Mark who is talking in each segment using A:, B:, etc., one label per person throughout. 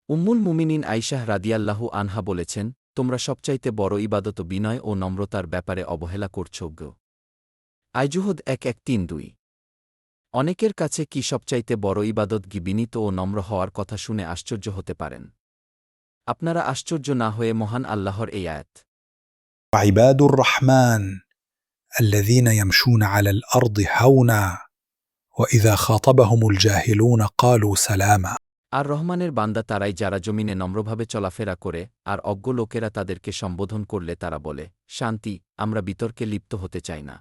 A: উম্মুল মুমিনিন আইশাহ রাদিয়াল্লাহু আনহা বলেছেন, তোমরা সবচাইতে বড় ইবাদত বিনয় ও নম্রতার ব্যাপারে অবহেলা করছ গো। আইজুহুদ ১-১-৩-২। অনেকের কাছে কি সবচাইতে বড় ইবাদত বিনীত ও নম্র হওয়ার কথা শুনে আশ্চর্য হতে পারেন। আপনারা আশ্চর্য না হয়ে মহান আল্লাহর এই আয়াত
B: عباد الرحمن الذين يمشون على الأرض هونا وإذا خاطبهم الجاهلون قالوا سلاما
A: আর রহমানের বান্দা তারাই যারা জমিনে নম্রভাবে চলাফেরা করে, আর অজ্ঞ লোকেরা তাদেরকে সম্বোধন করলে তারা বলে, শান্তি, আমরা বিতর্কে লিপ্ত হতে চাই না।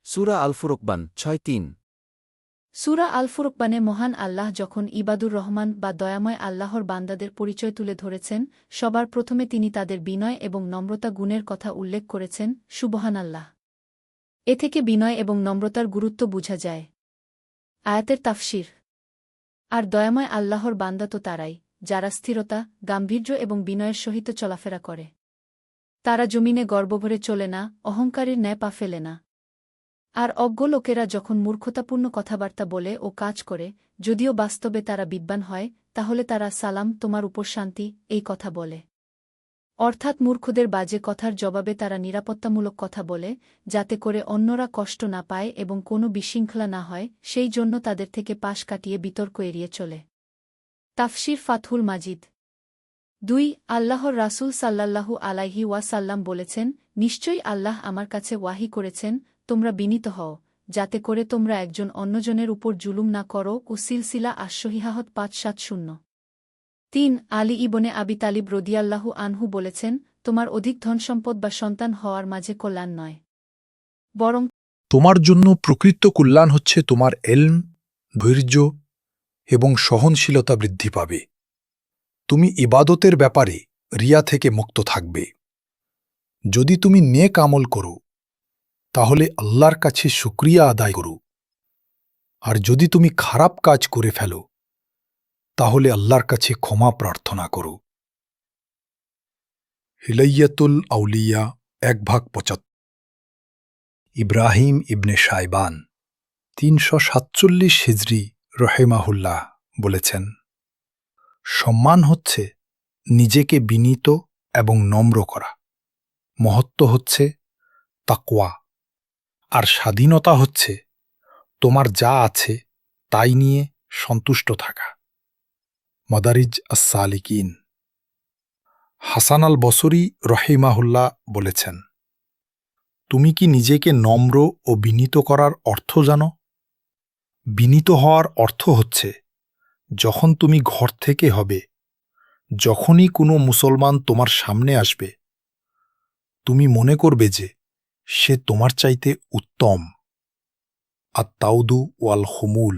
A: সূরা আল ফুরকবান ৬-৩।
C: সূরা আল ফুরকবানে মহান আল্লাহ যখন ইবাদুর রহমান বা দয়াময় আল্লাহর বান্দাদের পরিচয় তুলে ধরেছেন, সবার প্রথমে তিনি তাদের বিনয় এবং নম্রতা গুণের কথা উল্লেখ করেছেন, সুবহানাল্লাহ। এ থেকে বিনয় এবং নম্রতার গুরুত্ব বুঝা যায়। আয়াতের তাফসির। আর দয়াময় আল্লাহর বান্দা তো তারাই, যারা স্থিরতা, গাম্ভীর্য এবং বিনয়ের সহিত চলাফেরা করে। তারা জমিনে গর্বভরে চলে না, অহংকারীর ন্যায় পা ফেলে না। আর অজ্ঞ লোকেরা যখন মূর্খতাপূর্ণ কথাবার্তা বলে ও কাজ করে, যদিও বাস্তবে তারা বিদ্বান হয়, তাহলে তারা সালাম, তোমার উপর শান্তি, এই কথা বলে। অর্থাৎ মূর্খদের বাজে কথার জবাবে তারা নিরাপত্তামূলক কথা বলে, যাতে করে অন্যরা কষ্ট না পায় এবং কোনো বিশৃঙ্খলা না হয়, সেই জন্য তাদের থেকে পাশ কাটিয়ে বিতর্ক এড়িয়ে চলে। তাফসির ফাতহুল মাজিদ। ২ আল্লাহর রাসূল সাল্লাল্লাহু আলাইহি ওয়াসাল্লাম বলেছেন, নিশ্চয়ই আল্লাহ আমার কাছে ওয়াহি করেছেন, তোমরা বিনীত হও, যাতে করে তোমরা একজন অন্যজনের উপর জুলুম না করো। ও সিলসিলা আশ-সহিহাহত ৫৭০। ৩ আলী ইবনে আবি তালিব রদিয়াল্লাহু আনহু বলেছেন, তোমার অধিক ধনসম্পদ বা সন্তান হওয়ার মাঝে কল্যাণ নয়, বরং
B: তোমার জন্য প্রকৃত কল্যাণ হচ্ছে তোমার এলম, ধৈর্য এবং সহনশীলতা বৃদ্ধি পাবে। তুমি ইবাদতের ব্যাপারে রিয়া থেকে মুক্ত থাকবে। যদি তুমি নেক আমল করো, তাহলে আল্লাহর কাছে শুকরিয়া আদায় করো। আর যদি তুমি খারাপ কাজ করে ফেলো, তাহলে আল্লাহর কাছে ক্ষমা প্রার্থনা করো। হিলাইয়াতুল আউলিয়া ১/৭৫। ইব্রাহিম ইবনে শায়বান ৩৪৭ হিজরি রহেমাহুল্লাহ বলেছেন, সম্মান হচ্ছে নিজেকে বিনীত এবং নম্র করা, মহত্ব হচ্ছে তাকওয়া, আর স্বাধীনতা হচ্ছে তোমার যা আছে তাই নিয়ে সন্তুষ্ট থাকা। মাদারিজ আস-সালিকিন। হাসান আল বসরি রহিমাহুল্লাহ বলেছেন, তুমি কি নিজেকে নম্র ও বিনীত করার অর্থ জানো? বিনীত হওয়ার অর্থ হচ্ছে, যখন তুমি ঘর থেকে হবে, যখনই কোনো মুসলমান তোমার সামনে আসবে, তুমি মনে করবে যে সে তোমার চাইতে উত্তম। আত-তাওদু ওয়াল খুমুল।